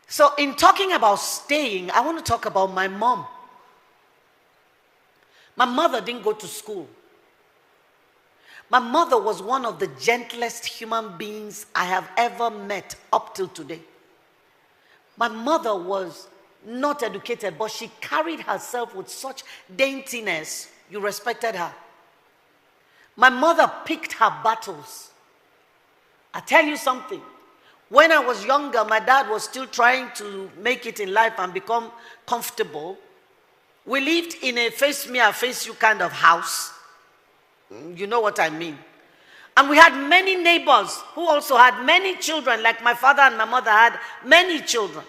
So in talking about staying, I want to talk about my mom. My mother didn't go to school. My mother was one of the gentlest human beings I have ever met up till today. My mother was not educated, but she carried herself with such daintiness. You respected her. My mother picked her battles. I tell you something. When I was younger, my dad was still trying to make it in life and become comfortable. We lived in a face me, I face you kind of house. You know what I mean. And we had many neighbors who also had many children, like my father and my mother had many children.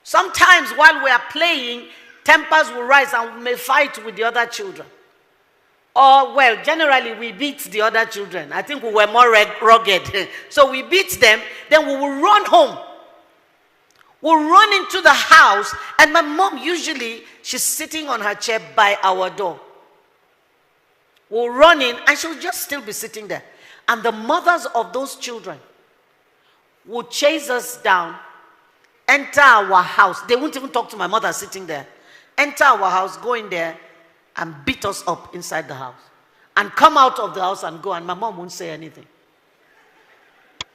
Sometimes while we are playing, tempers will rise and we may fight with the other children. Or, well, generally we beat the other children. I think we were more rugged. So we beat them, then we will run home. We'll run into the house, and my mom usually, she's sitting on her chair by our door. We'll run in, and she'll just still be sitting there. And the mothers of those children will chase us down, enter our house. They won't even talk to my mother sitting there. Enter our house, go in there, and beat us up inside the house. And come out of the house and go, and my mom won't say anything.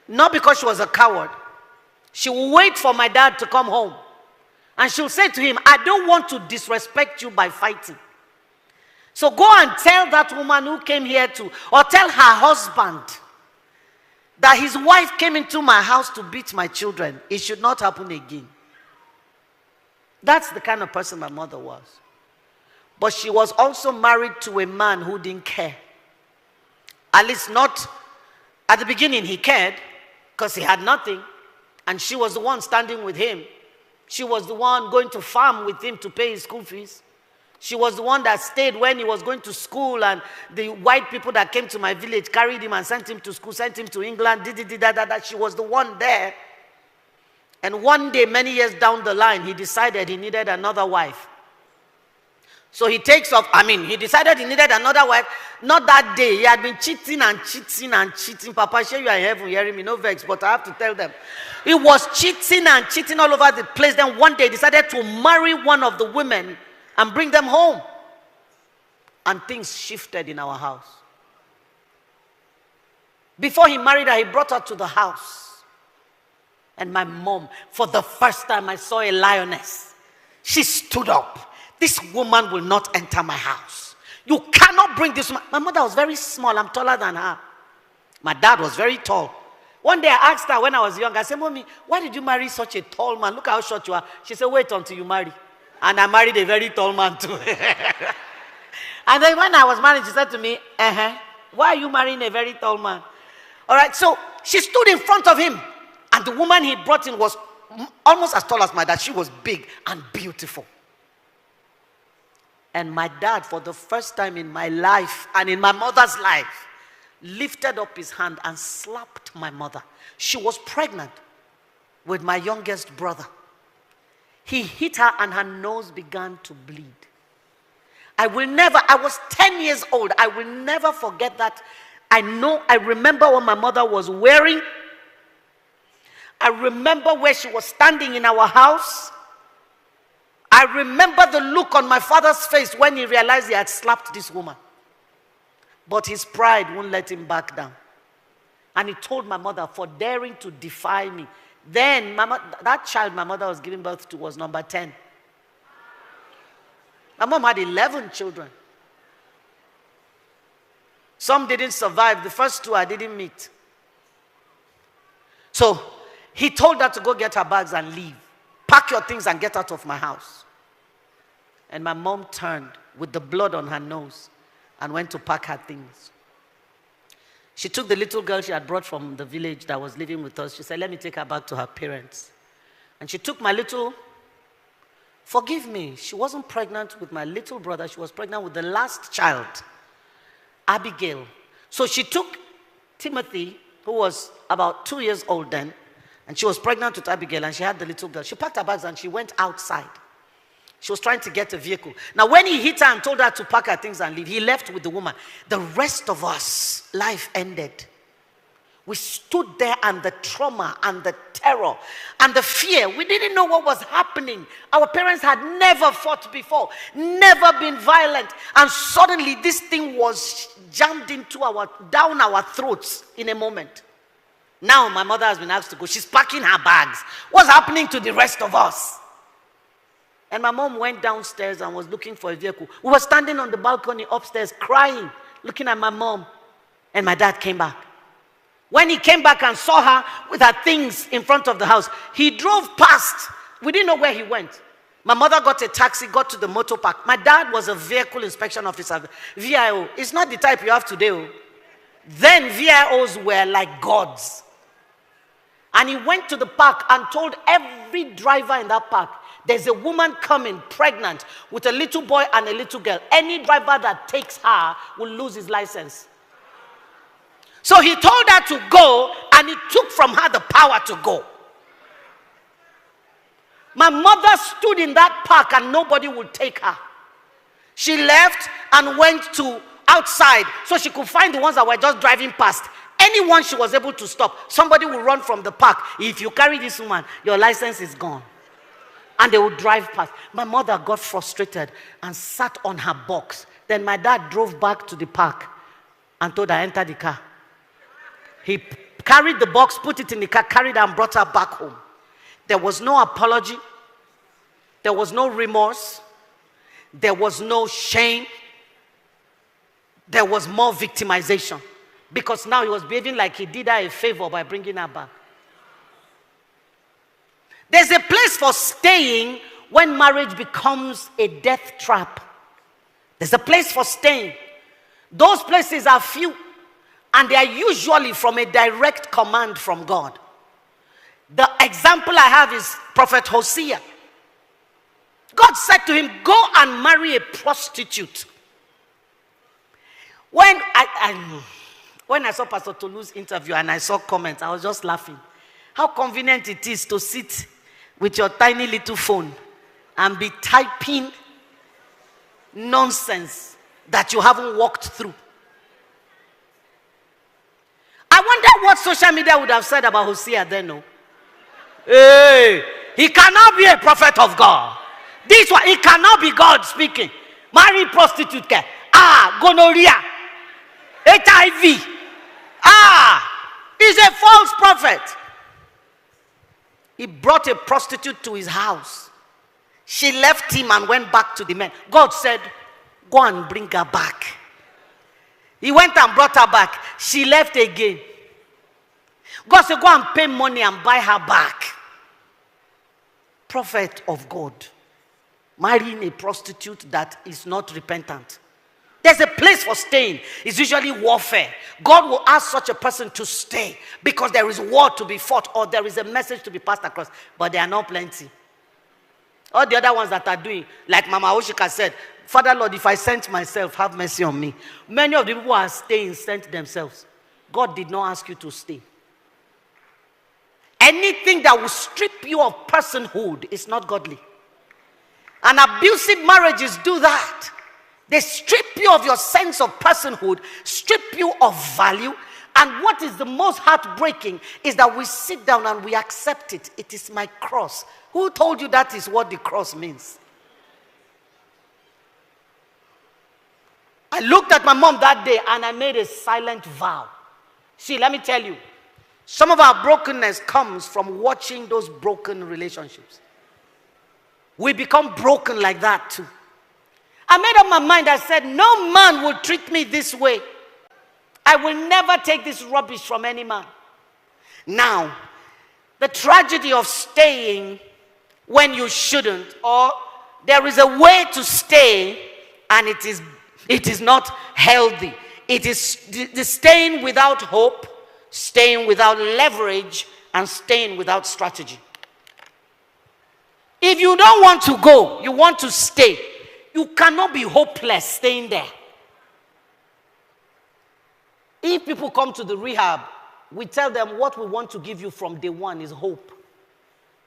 Not because she was a coward. She will wait for my dad to come home. And she'll say to him, I don't want to disrespect you by fighting. So go and tell that woman who came here to, or tell her husband that his wife came into my house to beat my children. It should not happen again. That's the kind of person my mother was. But she was also married to a man who didn't care. At least not at the beginning. He cared because he had nothing. And she was the one standing with him. She was the one going to farm with him to pay his school fees. She was the one that stayed when he was going to school, and the white people that came to my village carried him and sent him to school, sent him to England, that. She was the one there. And one day, many years down the line, he decided he needed another wife. So he takes off. He decided he needed another wife. Not that day. He had been cheating and cheating and cheating. Papa, sure you are in heaven hearing me, no vex, but I have to tell them. He was cheating and cheating all over the place. Then one day he decided to marry one of the women and bring them home. And things shifted in our house. Before he married her, he brought her to the house. And my mom, for the first time I saw a lioness. She stood up. This woman will not enter my house. You cannot bring this woman. My mother was very small. I'm taller than her. My dad was very tall. One day I asked her when I was young, I said, Mommy, why did you marry such a tall man? Look how short you are. She said, wait until you marry. And I married a very tall man too. And then when I was married, she said to me, why are you marrying a very tall man? All right, so she stood in front of him. And the woman he brought in was almost as tall as my dad. She was big and beautiful. And my dad, for the first time in my life and in my mother's life, lifted up his hand and slapped my mother. She was pregnant with my youngest brother. He hit her and her nose began to bleed. I was 10 years old. I will never forget that. I remember what my mother was wearing. I remember where she was standing in our house. I remember the look on my father's face when he realized he had slapped this woman. But his pride won't let him back down. And he told my mother, for daring to defy me. Then, that child my mother was giving birth to was number 10. My mom had 11 children. Some didn't survive. The first two I didn't meet. So, he told her to go get her bags and leave. Pack your things and get out of my house. And my mom turned with the blood on her nose and went to pack her things. She took the little girl she had brought from the village that was living with us. She said, let me take her back to her parents. And she took my little, forgive me, she wasn't pregnant with my little brother. She was pregnant with the last child, Abigail. So she took Timothy, who was about 2 years old then, and she was pregnant with Abigail, and she had the little girl. She packed her bags and she went outside. She was trying to get a vehicle. Now, when he hit her and told her to pack her things and leave, he left with the woman. The rest of us, life ended. We stood there, and the trauma and the terror and the fear. We didn't know what was happening. Our parents had never fought before, never been violent. And suddenly this thing was jammed down our throats in a moment. Now my mother has been asked to go. She's packing her bags. What's happening to the rest of us? And my mom went downstairs and was looking for a vehicle. We were standing on the balcony upstairs crying, looking at my mom. And my dad came back. When he came back and saw her with her things in front of the house, he drove past. We didn't know where he went. My mother got a taxi, got to the motor park. My dad was a vehicle inspection officer, VIO. It's not the type you have today. Then VIOs were like gods. And he went to the park and told every driver in that park, there's a woman coming pregnant with a little boy and a little girl. Any driver that takes her will lose his license. So he told her to go, and he took from her the power to go. My mother stood in that park and nobody would take her. She left and went to outside so she could find the ones that were just driving past. Anyone she was able to stop, somebody will run from the park. If you carry this woman, your license is gone. And they would drive past. My mother got frustrated and sat on her box. Then my dad drove back to the park and told her, enter the car. He carried the box, put it in the car, carried her and brought her back home. There was no apology. There was no remorse. There was no shame. There was more victimization. Because now he was behaving like he did her a favor by bringing her back. There's a place for staying when marriage becomes a death trap. There's a place for staying. Those places are few. And they are usually from a direct command from God. The example I have is Prophet Hosea. God said to him, go and marry a prostitute. When I saw Pastor Tolu's interview and I saw comments, I was just laughing. How convenient it is to sit with your tiny little phone and be typing nonsense that you haven't walked through. I wonder what social media would have said about Hosea then. No? Hey, he cannot be a prophet of God. This one, he cannot be God speaking. Marry prostitute. Gonorrhea. HIV. He's a false prophet. He brought a prostitute to his house. She left him and went back to the men. God said, go and bring her back. He went and brought her back. She left again. God said, go and pay money and buy her back. Prophet of God. Marrying a prostitute that is not repentant. There's a place for staying. It's usually warfare. God will ask such a person to stay because there is war to be fought or there is a message to be passed across. But there are not plenty. All the other ones that are doing, like Mama Oshika said, Father Lord, if I sent myself, have mercy on me. Many of the people who are staying sent themselves. God did not ask you to stay. Anything that will strip you of personhood is not godly. And abusive marriages do that. They strip you of your sense of personhood, strip you of value. And what is the most heartbreaking is that we sit down and we accept it. It is my cross. Who told you that is what the cross means? I looked at my mom that day and I made a silent vow. See, let me tell you, some of our brokenness comes from watching those broken relationships. We become broken like that too. I made up my mind. I said, no man will treat me this way. I will never take this rubbish from any man. Now, the tragedy of staying when you shouldn't, or there is a way to stay and it is not healthy. It is the staying without hope, staying without leverage, and staying without strategy. If you don't want to go, you want to stay, you cannot be hopeless staying there. If people come to the rehab, we tell them what we want to give you from day one is hope.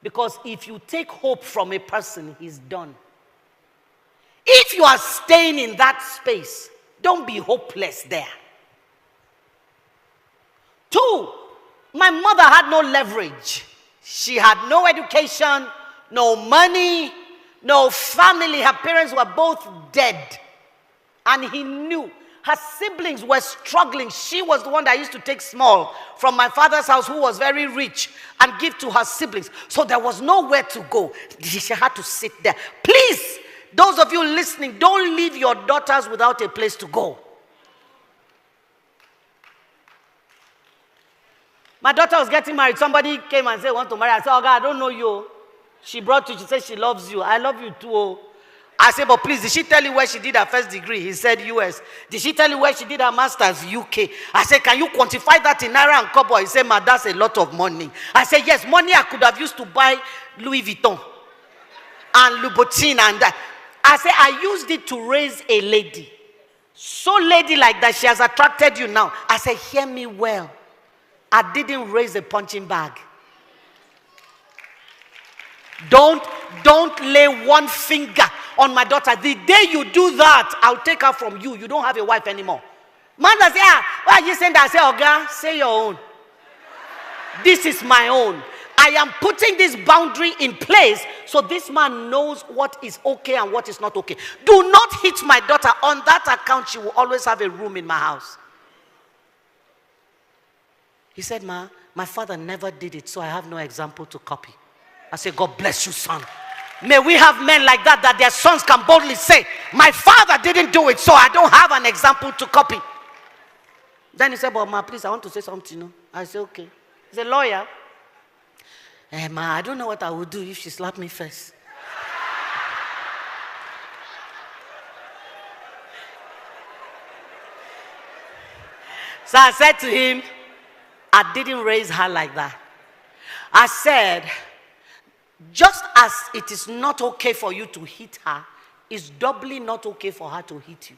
Because if you take hope from a person, he's done. If you are staying in that space, don't be hopeless there. 2, My mother had no leverage. She had no education, no money, no family. Her parents were both dead. And he knew her siblings were struggling. She was the one that used to take small from my father's house, who was very rich, and give to her siblings. So there was nowhere to go. She had to sit there. Please, those of you listening, don't leave your daughters without a place to go. My daughter was getting married. Somebody came and said, want to marry. I said, oh God, I don't know you. She brought you. She said she loves you. I love you too. Oh. I said, but please, did she tell you where she did her first degree? He said US. Did she tell you where she did her master's? UK. I said, can you quantify that in naira and kobo? He said, ma, that's a lot of money. I said, yes, money I could have used to buy Louis Vuitton and Louboutin and that. I said, I used it to raise a lady. So lady like that, she has attracted you now. I said, hear me well. I didn't raise a punching bag. Don't lay one finger on my daughter. The day you do that, I'll take her from you. You don't have a wife anymore. Man does say, why are you saying that? I say, Oga, say your own. This is my own. I am putting this boundary in place so this man knows what is okay and what is not okay. Do not hit my daughter. On that account, she will always have a room in my house. He said, ma, my father never did it, so I have no example to copy. I said, God bless you, son. May we have men like that, that their sons can boldly say, my father didn't do it, so I don't have an example to copy. Then he said, but ma, please, I want to say something. No? I said, okay. He's a lawyer. Ma, I don't know what I would do if she slapped me first. So I said to him, I didn't raise her like that. I said, just as it is not okay for you to hit her, it's doubly not okay for her to hit you.